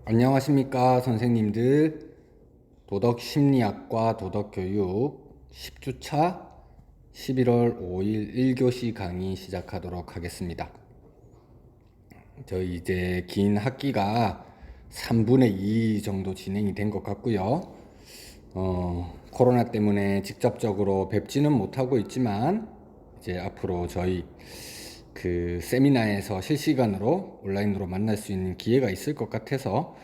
안녕하십니까 선생님들. 도덕심리학과 도덕교육 10주차 11월 5일 1교시 강의 시작하도록 하겠습니다. 저희 이제 긴 학기가 3분의 2 정도 진행이 된 것 같고요. 코로나 때문에 직접적으로 뵙지는 못하고 있지만 이제 앞으로 저희 그 세미나에서 실시간으로 온라인으로 만날 수 있는 기회가 있을 것 같아서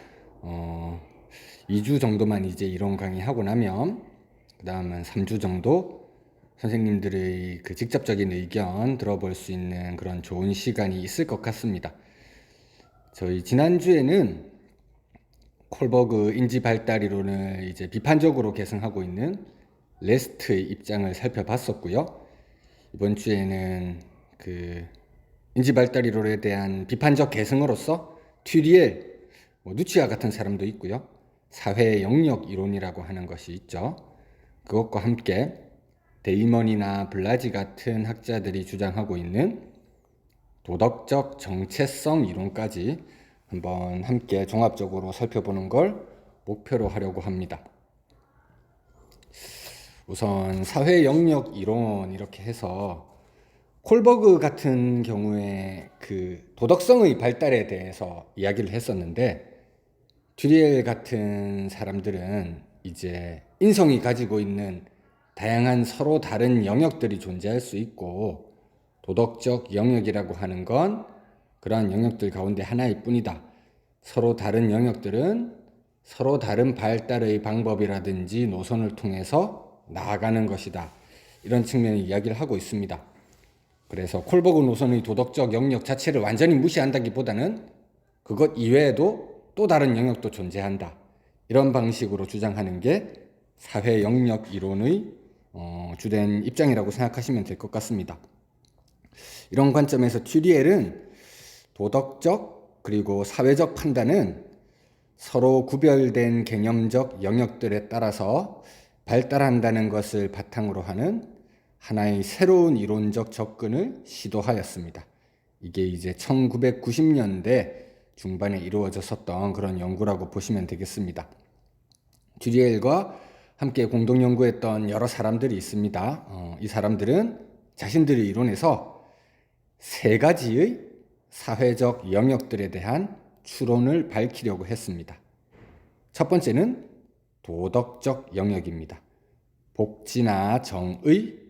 2주 정도만 이제 이론 강의하고 나면 그 다음은 3주 정도 선생님들의 그 직접적인 의견 들어볼 수 있는 그런 좋은 시간이 있을 것 같습니다. 저희 지난주에는 콜버그 인지 발달 이론을 이제 비판적으로 계승하고 있는 레스트의 입장을 살펴봤었고요. 이번 주에는 그 인지 발달 이론에 대한 비판적 계승으로서 튜리엘, 누치아 같은 사람도 있고요. 사회 영역 이론이라고 하는 것이 있죠. 그것과 함께 데이먼이나 블라지 같은 학자들이 주장하고 있는 도덕적 정체성 이론까지 한번 함께 종합적으로 살펴보는 걸 목표로 하려고 합니다. 우선 사회 영역 이론 이렇게 해서 콜버그 같은 경우에 그 도덕성의 발달에 대해서 이야기를 했었는데, 듀리엘 같은 사람들은 이제 인성이 가지고 있는 다양한 서로 다른 영역들이 존재할 수 있고, 도덕적 영역이라고 하는 건 그러한 영역들 가운데 하나일 뿐이다. 서로 다른 영역들은 서로 다른 발달의 방법이라든지 노선을 통해서 나아가는 것이다. 이런 측면의 이야기를 하고 있습니다. 그래서 콜버그 노선의 도덕적 영역 자체를 완전히 무시한다기보다는 그것 이외에도 또 다른 영역도 존재한다. 이런 방식으로 주장하는 게 사회 영역 이론의 주된 입장이라고 생각하시면 될 것 같습니다. 이런 관점에서 튜리엘은 도덕적 그리고 사회적 판단은 서로 구별된 개념적 영역들에 따라서 발달한다는 것을 바탕으로 하는 하나의 새로운 이론적 접근을 시도하였습니다. 이게 이제 1990년대 중반에 이루어졌었던 그런 연구라고 보시면 되겠습니다. 듀리엘과 함께 공동 연구했던 여러 사람들이 있습니다. 이 사람들은 자신들의 이론에서 세 가지의 사회적 영역들에 대한 추론을 밝히려고 했습니다. 첫 번째는 도덕적 영역입니다. 복지나 정의,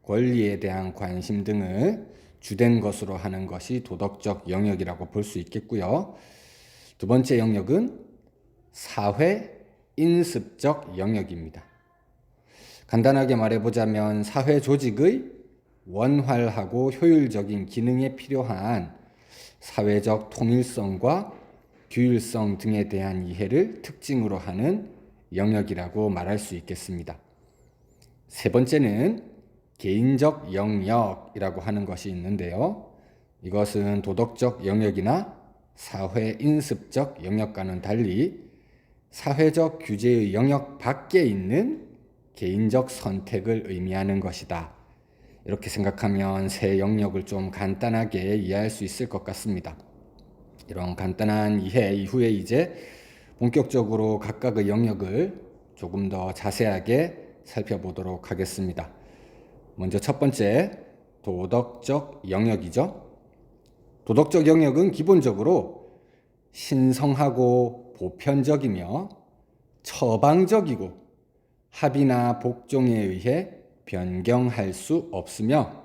권리에 대한 관심 등을 주된 것으로 하는 것이 도덕적 영역이라고 볼 수 있겠고요. 두 번째 영역은 사회 인습적 영역입니다. 간단하게 말해보자면 사회 조직의 원활하고 효율적인 기능에 필요한 사회적 통일성과 규율성 등에 대한 이해를 특징으로 하는 영역이라고 말할 수 있겠습니다. 세 번째는 개인적 영역이라고 하는 것이 있는데요. 이것은 도덕적 영역이나 사회 인습적 영역과는 달리 사회적 규제의 영역 밖에 있는 개인적 선택을 의미하는 것이다. 이렇게 생각하면 세 영역을 좀 간단하게 이해할 수 있을 것 같습니다. 이런 간단한 이해 이후에 이제 본격적으로 각각의 영역을 조금 더 자세하게 살펴보도록 하겠습니다. 먼저 첫 번째, 도덕적 영역이죠. 도덕적 영역은 기본적으로 신성하고 보편적이며 처방적이고 합의나 복종에 의해 변경할 수 없으며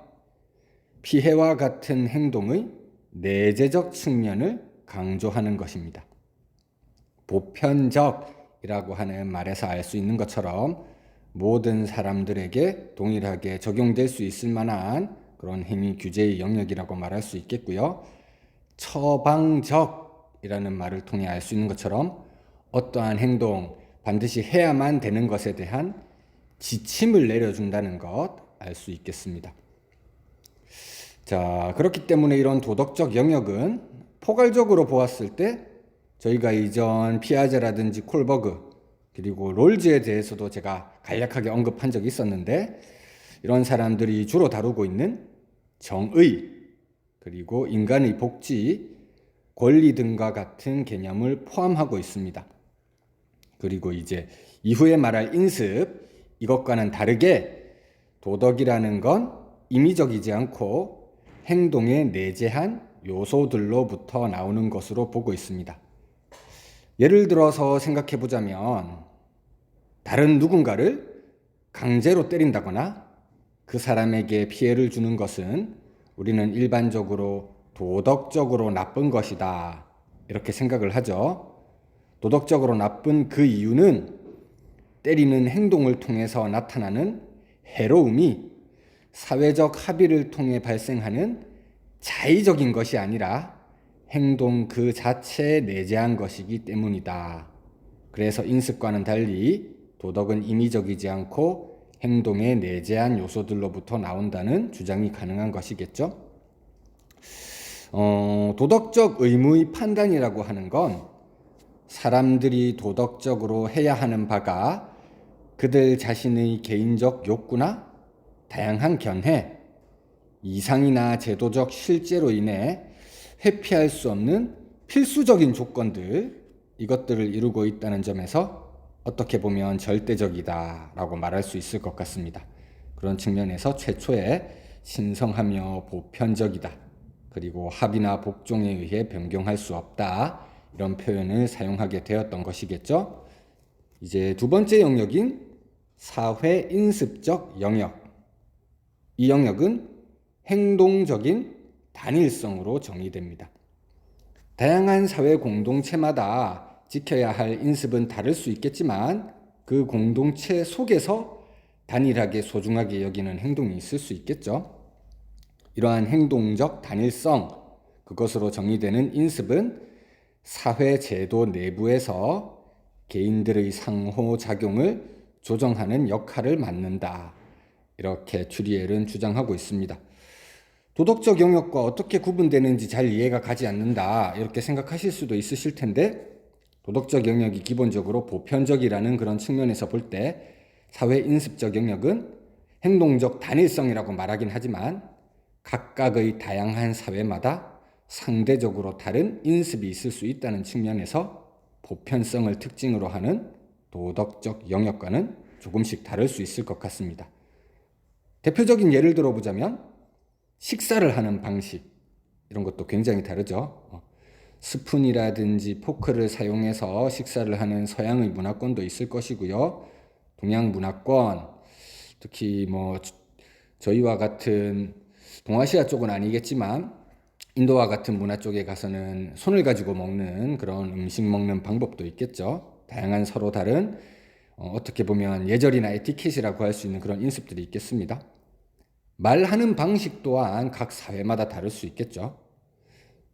피해와 같은 행동의 내재적 측면을 강조하는 것입니다. 보편적이라고 하는 말에서 알 수 있는 것처럼 모든 사람들에게 동일하게 적용될 수 있을 만한 그런 행위 규제의 영역이라고 말할 수 있겠고요. 처방적이라는 말을 통해 알 수 있는 것처럼 어떠한 행동, 반드시 해야만 되는 것에 대한 지침을 내려준다는 것 알 수 있겠습니다. 자, 그렇기 때문에 이런 도덕적 영역은 포괄적으로 보았을 때 저희가 이전 피아제라든지 콜버그 그리고 롤즈에 대해서도 제가 간략하게 언급한 적이 있었는데, 이런 사람들이 주로 다루고 있는 정의, 그리고 인간의 복지, 권리 등과 같은 개념을 포함하고 있습니다. 그리고 이제 이후에 말할 인습, 이것과는 다르게 도덕이라는 건 임의적이지 않고 행동에 내재한 요소들로부터 나오는 것으로 보고 있습니다. 예를 들어서 생각해 보자면 다른 누군가를 강제로 때린다거나 그 사람에게 피해를 주는 것은 우리는 일반적으로 도덕적으로 나쁜 것이다, 이렇게 생각을 하죠. 도덕적으로 나쁜 그 이유는 때리는 행동을 통해서 나타나는 해로움이 사회적 합의를 통해 발생하는 자의적인 것이 아니라 행동 그 자체에 내재한 것이기 때문이다. 그래서 인습과는 달리 도덕은 임의적이지 않고 행동에 내재한 요소들로부터 나온다는 주장이 가능한 것이겠죠. 도덕적 의무의 판단이라고 하는 건 사람들이 도덕적으로 해야 하는 바가 그들 자신의 개인적 욕구나 다양한 견해, 이상이나 제도적 실제로 인해 회피할 수 없는 필수적인 조건들, 이것들을 이루고 있다는 점에서 어떻게 보면 절대적이다라고 말할 수 있을 것 같습니다. 그런 측면에서 최초에 신성하며 보편적이다, 그리고 합의나 복종에 의해 변경할 수 없다, 이런 표현을 사용하게 되었던 것이겠죠. 이제 두 번째 영역인 사회 인습적 영역. 이 영역은 행동적인 단일성으로 정의됩니다. 다양한 사회 공동체마다 지켜야 할 인습은 다를 수 있겠지만 그 공동체 속에서 단일하게 소중하게 여기는 행동이 있을 수 있겠죠. 이러한 행동적 단일성, 그것으로 정의되는 인습은 사회 제도 내부에서 개인들의 상호작용을 조정하는 역할을 맡는다, 이렇게 추리엘은 주장하고 있습니다. 도덕적 영역과 어떻게 구분되는지 잘 이해가 가지 않는다, 이렇게 생각하실 수도 있으실 텐데, 도덕적 영역이 기본적으로 보편적이라는 그런 측면에서 볼 때 사회 인습적 영역은 행동적 단일성이라고 말하긴 하지만 각각의 다양한 사회마다 상대적으로 다른 인습이 있을 수 있다는 측면에서 보편성을 특징으로 하는 도덕적 영역과는 조금씩 다를 수 있을 것 같습니다. 대표적인 예를 들어보자면 식사를 하는 방식, 이런 것도 굉장히 다르죠. 스푼이라든지 포크를 사용해서 식사를 하는 서양의 문화권도 있을 것이고요. 동양 문화권, 특히 저희와 같은 동아시아 쪽은 아니겠지만 인도와 같은 문화 쪽에 가서는 손을 가지고 먹는 그런 음식 먹는 방법도 있겠죠. 다양한 서로 다른 어떻게 보면 예절이나 에티켓이라고 할 수 있는 그런 인습들이 있겠습니다. 말하는 방식 또한 각 사회마다 다를 수 있겠죠.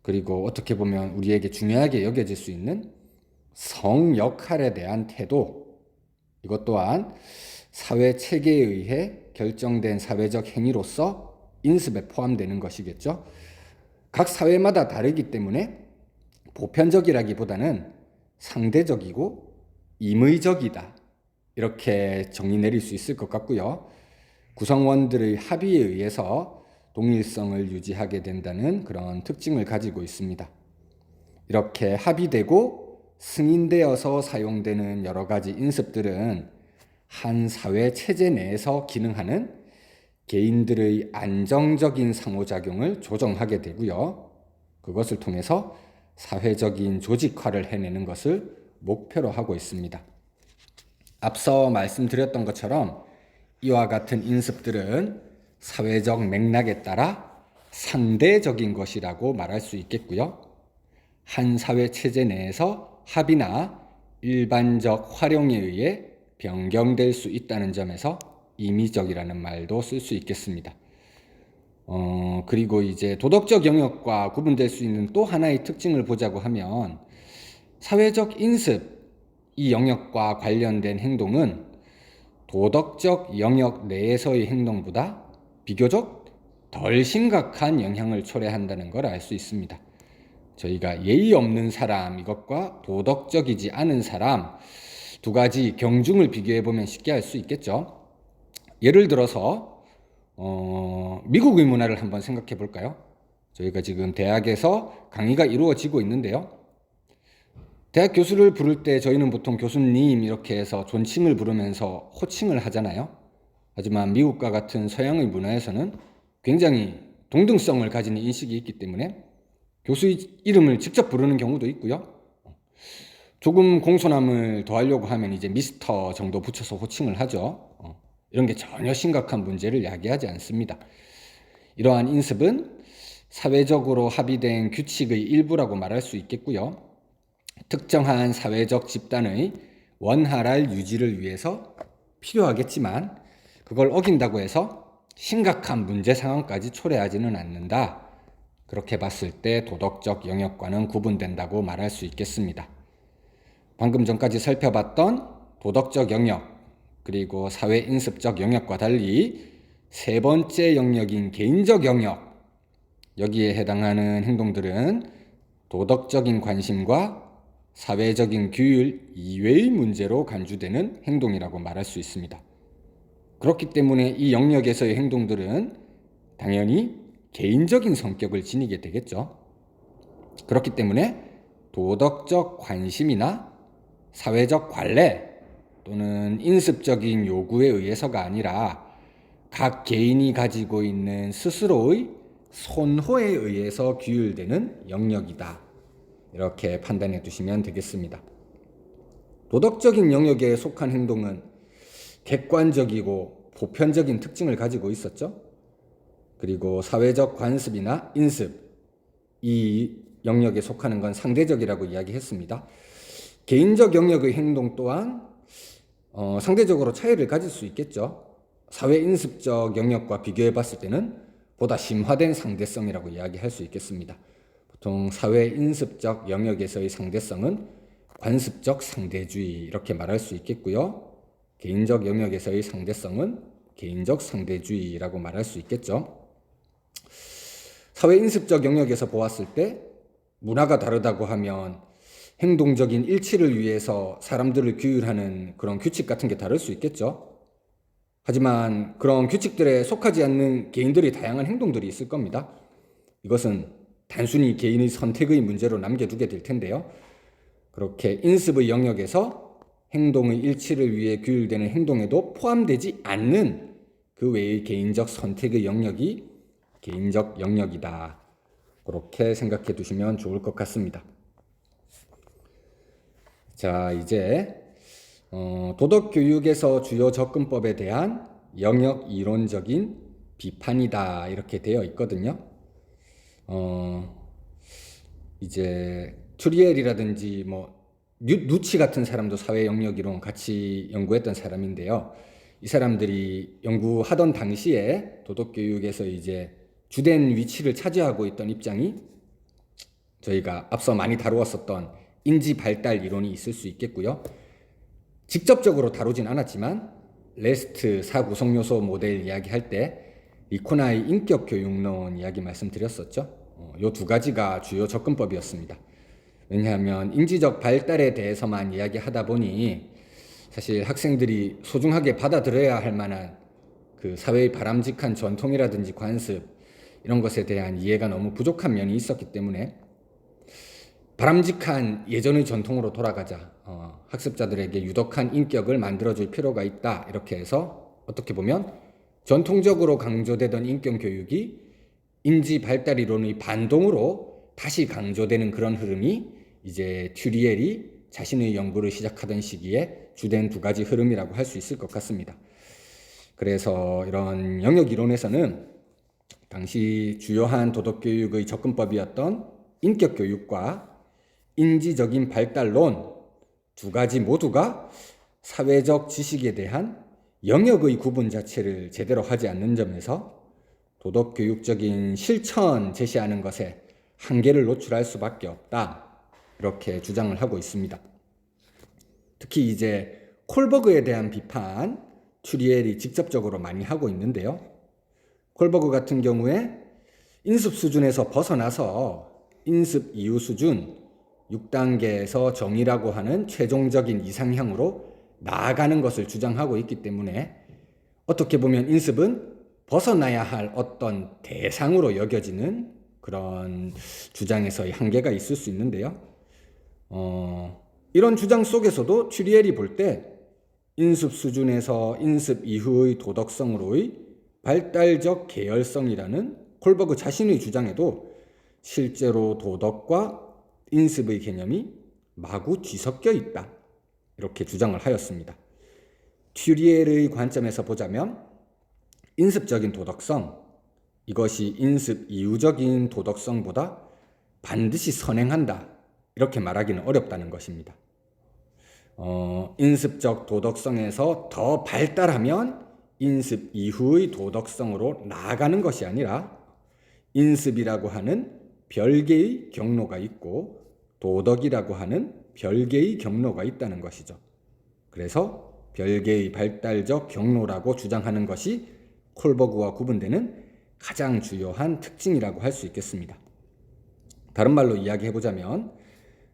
그리고 어떻게 보면 우리에게 중요하게 여겨질 수 있는 성 역할에 대한 태도, 이것 또한 사회 체계에 의해 결정된 사회적 행위로서 인습에 포함되는 것이겠죠. 각 사회마다 다르기 때문에 보편적이라기보다는 상대적이고 임의적이다, 이렇게 정의 내릴 수 있을 것 같고요. 구성원들의 합의에 의해서 동일성을 유지하게 된다는 그런 특징을 가지고 있습니다. 이렇게 합의되고 승인되어서 사용되는 여러 가지 인습들은 한 사회 체제 내에서 기능하는 개인들의 안정적인 상호작용을 조정하게 되고요. 그것을 통해서 사회적인 조직화를 해내는 것을 목표로 하고 있습니다. 앞서 말씀드렸던 것처럼 이와 같은 인습들은 사회적 맥락에 따라 상대적인 것이라고 말할 수 있겠고요. 한 사회 체제 내에서 합의나 일반적 활용에 의해 변경될 수 있다는 점에서 임의적이라는 말도 쓸 수 있겠습니다. 그리고 이제 도덕적 영역과 구분될 수 있는 또 하나의 특징을 보자고 하면 사회적 인습, 이 영역과 관련된 행동은 도덕적 영역 내에서의 행동보다 비교적 덜 심각한 영향을 초래한다는 걸 알 수 있습니다. 저희가 예의 없는 사람, 이것과 도덕적이지 않은 사람, 두 가지 경중을 비교해 보면 쉽게 알 수 있겠죠. 예를 들어서 미국의 문화를 한번 생각해 볼까요? 저희가 지금 대학에서 강의가 이루어지고 있는데요. 대학 교수를 부를 때 저희는 보통 교수님 이렇게 해서 존칭을 부르면서 호칭을 하잖아요. 하지만 미국과 같은 서양의 문화에서는 굉장히 동등성을 가지는 인식이 있기 때문에 교수의 이름을 직접 부르는 경우도 있고요. 조금 공손함을 더하려고 하면 이제 미스터 정도 붙여서 호칭을 하죠. 이런 게 전혀 심각한 문제를 야기하지 않습니다. 이러한 인습은 사회적으로 합의된 규칙의 일부라고 말할 수 있겠고요. 특정한 사회적 집단의 원활할 유지를 위해서 필요하겠지만 그걸 어긴다고 해서 심각한 문제 상황까지 초래하지는 않는다. 그렇게 봤을 때 도덕적 영역과는 구분된다고 말할 수 있겠습니다. 방금 전까지 살펴봤던 도덕적 영역 그리고 사회인습적 영역과 달리 세 번째 영역인 개인적 영역, 여기에 해당하는 행동들은 도덕적인 관심과 사회적인 규율 이외의 문제로 간주되는 행동이라고 말할 수 있습니다. 그렇기 때문에 이 영역에서의 행동들은 당연히 개인적인 성격을 지니게 되겠죠. 그렇기 때문에 도덕적 관심이나 사회적 관례 또는 인습적인 요구에 의해서가 아니라 각 개인이 가지고 있는 스스로의 선호에 의해서 규율되는 영역이다. 이렇게 판단해 두시면 되겠습니다. 도덕적인 영역에 속한 행동은 객관적이고 보편적인 특징을 가지고 있었죠. 그리고 사회적 관습이나 인습, 이 영역에 속하는 건 상대적이라고 이야기했습니다. 개인적 영역의 행동 또한 상대적으로 차이를 가질 수 있겠죠. 사회인습적 영역과 비교해 봤을 때는 보다 심화된 상대성이라고 이야기할 수 있겠습니다. 보통 사회인습적 영역에서의 상대성은 관습적 상대주의 이렇게 말할 수 있겠고요. 개인적 영역에서의 상대성은 개인적 상대주의라고 말할 수 있겠죠. 사회인습적 영역에서 보았을 때 문화가 다르다고 하면 행동적인 일치를 위해서 사람들을 규율하는 그런 규칙 같은 게 다를 수 있겠죠. 하지만 그런 규칙들에 속하지 않는 개인들이 다양한 행동들이 있을 겁니다. 이것은 단순히 개인의 선택의 문제로 남겨두게 될 텐데요. 그렇게 인습의 영역에서 행동의 일치를 위해 규율되는 행동에도 포함되지 않는 그 외의 개인적 선택의 영역이 개인적 영역이다. 그렇게 생각해 두시면 좋을 것 같습니다. 자, 이제 도덕교육에서 주요 접근법에 대한 영역 이론적인 비판이다 이렇게 되어 있거든요. 이제 튜리엘이라든지 누치 같은 사람도 사회 영역 이론 같이 연구했던 사람인데요. 이 사람들이 연구하던 당시에 도덕교육에서 이제 주된 위치를 차지하고 있던 입장이 저희가 앞서 많이 다루었었던 인지 발달 이론이 있을 수 있겠고요. 직접적으로 다루진 않았지만 레스트 4구성 요소 모델 이야기할 때 리코나의 인격 교육론 이야기 말씀드렸었죠. 이 두 가지가 주요 접근법이었습니다. 왜냐하면 인지적 발달에 대해서만 이야기하다 보니 사실 학생들이 소중하게 받아들여야 할 만한 그 사회의 바람직한 전통이라든지 관습 이런 것에 대한 이해가 너무 부족한 면이 있었기 때문에 바람직한 예전의 전통으로 돌아가자, 학습자들에게 유독한 인격을 만들어줄 필요가 있다 이렇게 해서 어떻게 보면 전통적으로 강조되던 인격 교육이 인지 발달 이론의 반동으로 다시 강조되는 그런 흐름이 이제 튜리엘이 자신의 연구를 시작하던 시기에 주된 두 가지 흐름이라고 할 수 있을 것 같습니다. 그래서 이런 영역 이론에서는 당시 주요한 도덕교육의 접근법이었던 인격교육과 인지적인 발달론 두 가지 모두가 사회적 지식에 대한 영역의 구분 자체를 제대로 하지 않는 점에서 도덕교육적인 실천 제시하는 것에 한계를 노출할 수밖에 없다. 이렇게 주장을 하고 있습니다. 특히 이제 콜버그에 대한 비판, 튜리엘이 직접적으로 많이 하고 있는데요. 콜버그 같은 경우에 인습 수준에서 벗어나서 인습 이후 수준 6단계에서 정의라고 하는 최종적인 이상향으로 나아가는 것을 주장하고 있기 때문에 어떻게 보면 인습은 벗어나야 할 어떤 대상으로 여겨지는 그런 주장에서의 한계가 있을 수 있는데요. 이런 주장 속에서도 튜리엘이 볼 때 인습 수준에서 인습 이후의 도덕성으로의 발달적 계열성이라는 콜버그 자신의 주장에도 실제로 도덕과 인습의 개념이 마구 뒤섞여 있다, 이렇게 주장을 하였습니다. 튜리엘의 관점에서 보자면 인습적인 도덕성, 이것이 인습 이후적인 도덕성보다 반드시 선행한다, 이렇게 말하기는 어렵다는 것입니다. 인습적 도덕성에서 더 발달하면 인습 이후의 도덕성으로 나아가는 것이 아니라 인습이라고 하는 별개의 경로가 있고 도덕이라고 하는 별개의 경로가 있다는 것이죠. 그래서 별개의 발달적 경로라고 주장하는 것이 콜버그와 구분되는 가장 주요한 특징이라고 할 수 있겠습니다. 다른 말로 이야기해보자면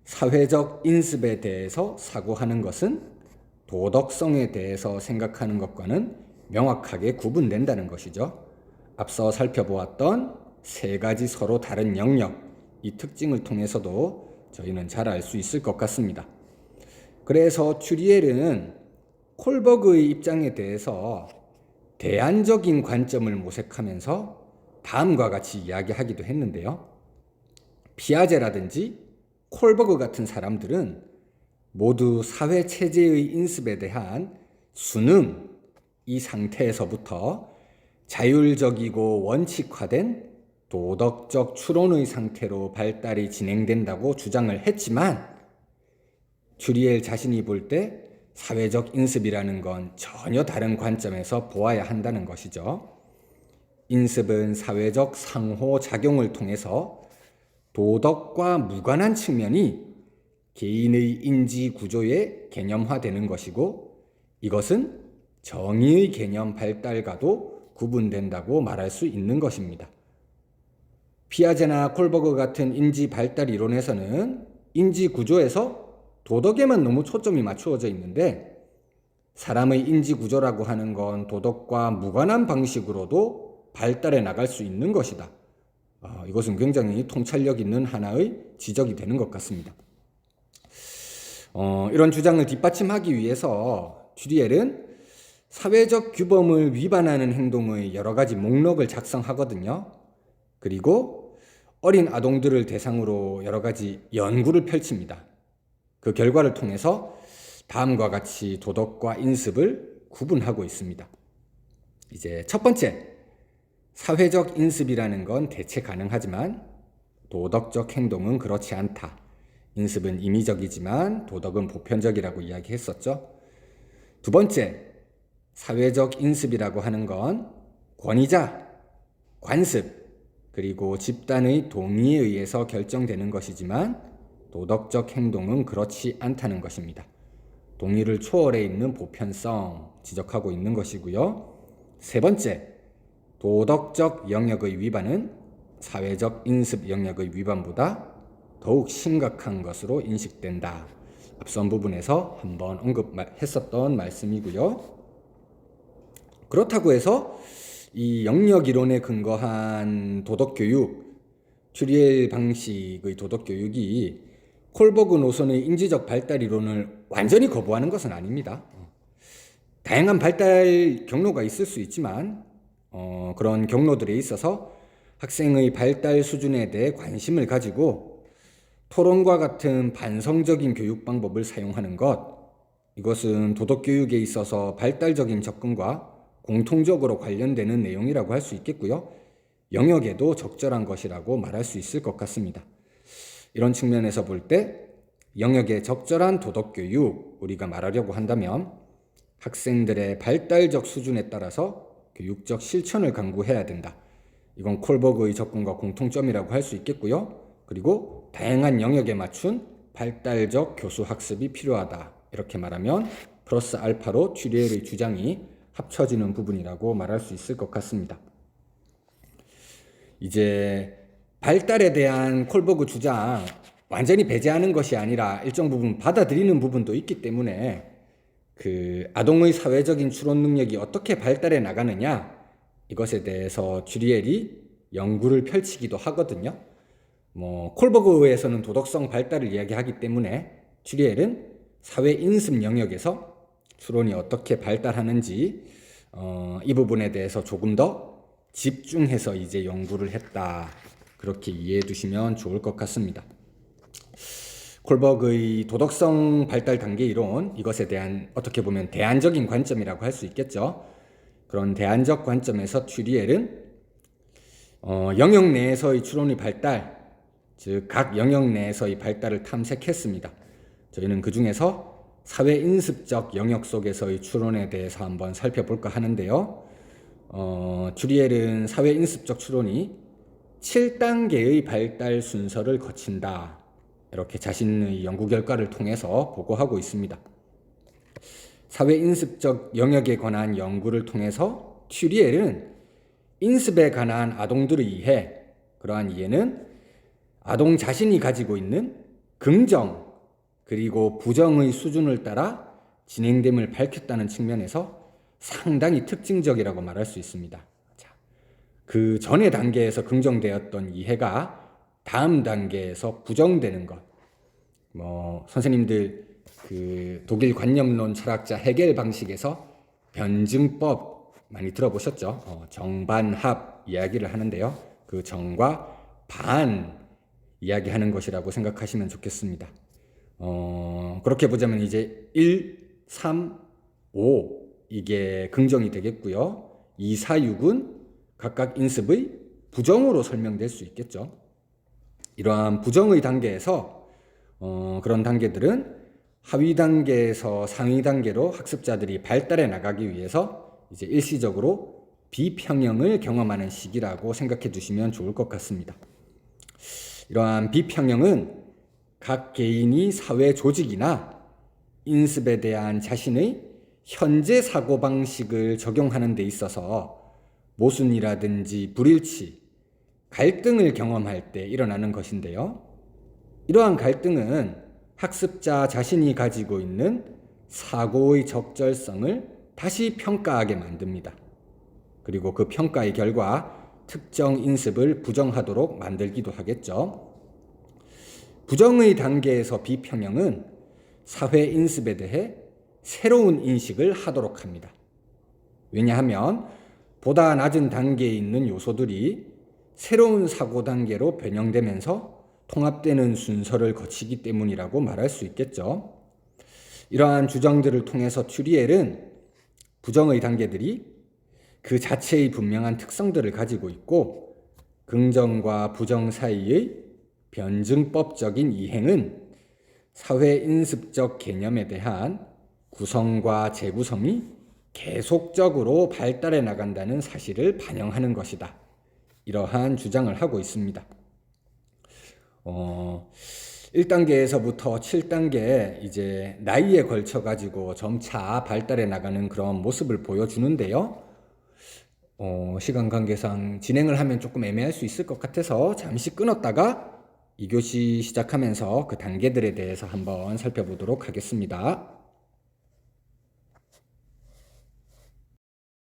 사회적 인습에 대해서 사고하는 것은 도덕성에 대해서 생각하는 것과는 명확하게 구분된다는 것이죠. 앞서 살펴보았던 세 가지 서로 다른 영역, 이 특징을 통해서도 저희는 잘 알 수 있을 것 같습니다. 그래서 튜리엘은 콜버그의 입장에 대해서 대안적인 관점을 모색하면서 다음과 같이 이야기하기도 했는데요. 피아제라든지 콜버그 같은 사람들은 모두 사회체제의 인습에 대한 순응, 이 상태에서부터 자율적이고 원칙화된 도덕적 추론의 상태로 발달이 진행된다고 주장을 했지만 튜리엘 자신이 볼 때 사회적 인습이라는 건 전혀 다른 관점에서 보아야 한다는 것이죠. 인습은 사회적 상호작용을 통해서 도덕과 무관한 측면이 개인의 인지 구조에 개념화되는 것이고 이것은 정의의 개념 발달과도 구분된다고 말할 수 있는 것입니다. 피아제나 콜버그 같은 인지 발달 이론에서는 인지 구조에서 도덕에만 너무 초점이 맞추어져 있는데 사람의 인지 구조라고 하는 건 도덕과 무관한 방식으로도 발달해 나갈 수 있는 것이다. 이것은 굉장히 통찰력 있는 하나의 지적이 되는 것 같습니다. 이런 주장을 뒷받침하기 위해서 튜리엘은 사회적 규범을 위반하는 행동의 여러 가지 목록을 작성하거든요. 그리고 어린 아동들을 대상으로 여러 가지 연구를 펼칩니다. 그 결과를 통해서 다음과 같이 도덕과 인습을 구분하고 있습니다. 이제 첫 번째, 사회적 인습이라는 건 대체 가능하지만 도덕적 행동은 그렇지 않다. 인습은 임의적이지만 도덕은 보편적이라고 이야기했었죠. 두 번째, 사회적 인습이라고 하는 건 권위자, 관습, 그리고 집단의 동의에 의해서 결정되는 것이지만 도덕적 행동은 그렇지 않다는 것입니다. 동의를 초월해 있는 보편성 지적하고 있는 것이고요. 세 번째, 도덕적 영역의 위반은 사회적 인습 영역의 위반보다 더욱 심각한 것으로 인식된다. 앞선 부분에서 한번 언급했었던 말씀이고요. 그렇다고 해서 이 영역 이론에 근거한 도덕교육, 튜리엘 방식의 도덕교육이 콜버그 노선의 인지적 발달 이론을 완전히 거부하는 것은 아닙니다. 다양한 발달 경로가 있을 수 있지만 그런 경로들에 있어서 학생의 발달 수준에 대해 관심을 가지고 토론과 같은 반성적인 교육 방법을 사용하는 것, 이것은 도덕교육에 있어서 발달적인 접근과 공통적으로 관련되는 내용이라고 할 수 있겠고요. 영역에도 적절한 것이라고 말할 수 있을 것 같습니다. 이런 측면에서 볼 때 영역에 적절한 도덕교육, 우리가 말하려고 한다면 학생들의 발달적 수준에 따라서 교육적 실천을 강구해야 된다. 이건 콜버그의 접근과 공통점이라고 할 수 있겠고요. 그리고 다양한 영역에 맞춘 발달적 교수 학습이 필요하다. 이렇게 말하면 플러스 알파로 튜리엘의 주장이 합쳐지는 부분이라고 말할 수 있을 것 같습니다. 이제 발달에 대한 콜버그 주장 완전히 배제하는 것이 아니라 일정 부분 받아들이는 부분도 있기 때문에 그 아동의 사회적인 추론 능력이 어떻게 발달해 나가느냐, 이것에 대해서 튜리엘이 연구를 펼치기도 하거든요. 콜버그에서는 도덕성 발달을 이야기하기 때문에 튜리엘은 사회 인습 영역에서 추론이 어떻게 발달하는지 이 부분에 대해서 조금 더 집중해서 이제 연구를 했다. 그렇게 이해해 두시면 좋을 것 같습니다. 콜버그의 도덕성 발달 단계 이론, 이것에 대한 어떻게 보면 대안적인 관점이라고 할 수 있겠죠. 그런 대안적 관점에서 튜리엘은 영역 내에서의 추론의 발달, 즉 각 영역 내에서의 발달을 탐색했습니다. 저희는 그 중에서 사회인습적 영역 속에서의 추론에 대해서 한번 살펴볼까 하는데요. 튜리엘은 사회인습적 추론이 7단계의 발달 순서를 거친다. 이렇게 자신의 연구 결과를 통해서 보고하고 있습니다. 사회인습적 영역에 관한 연구를 통해서 튜리엘은 인습에 관한 아동들의 이해, 그러한 이해는 아동 자신이 가지고 있는 긍정 그리고 부정의 수준을 따라 진행됨을 밝혔다는 측면에서 상당히 특징적이라고 말할 수 있습니다. 그 전의 단계에서 긍정되었던 이해가 다음 단계에서 부정되는 것. 선생님들 그 독일 관념론 철학자 헤겔 방식에서 변증법 많이 들어보셨죠? 정반합 이야기를 하는데요. 그 정과 반 이야기하는 것이라고 생각하시면 좋겠습니다. 그렇게 보자면 이제 1, 3, 5 이게 긍정이 되겠고요. 2, 4, 6은 각각 인습의 부정으로 설명될 수 있겠죠. 이러한 부정의 단계에서 그런 단계들은 하위 단계에서 상위 단계로 학습자들이 발달해 나가기 위해서 이제 일시적으로 비평형을 경험하는 시기라고 생각해 두시면 좋을 것 같습니다. 이러한 비평형은 각 개인이 사회 조직이나 인습에 대한 자신의 현재 사고방식을 적용하는 데 있어서 모순이라든지 불일치, 갈등을 경험할 때 일어나는 것인데요. 이러한 갈등은 학습자 자신이 가지고 있는 사고의 적절성을 다시 평가하게 만듭니다. 그리고 그 평가의 결과 특정 인습을 부정하도록 만들기도 하겠죠. 부정의 단계에서 비평형은 사회 인습에 대해 새로운 인식을 하도록 합니다. 왜냐하면 보다 낮은 단계에 있는 요소들이 새로운 사고 단계로 변형되면서 통합되는 순서를 거치기 때문이라고 말할 수 있겠죠. 이러한 주장들을 통해서 튜리엘은 부정의 단계들이 그 자체의 분명한 특성들을 가지고 있고 긍정과 부정 사이의 변증법적인 이행은 사회인습적 개념에 대한 구성과 재구성이 계속적으로 발달해 나간다는 사실을 반영하는 것이다. 이러한 주장을 하고 있습니다. 1단계에서부터 7단계 이제 나이에 걸쳐 가지고 점차 발달해 나가는 그런 모습을 보여주는데요. 시간 관계상 진행을 하면 조금 애매할 수 있을 것 같아서 잠시 끊었다가 2교시 시작하면서 그 단계들에 대해서 한번 살펴보도록 하겠습니다.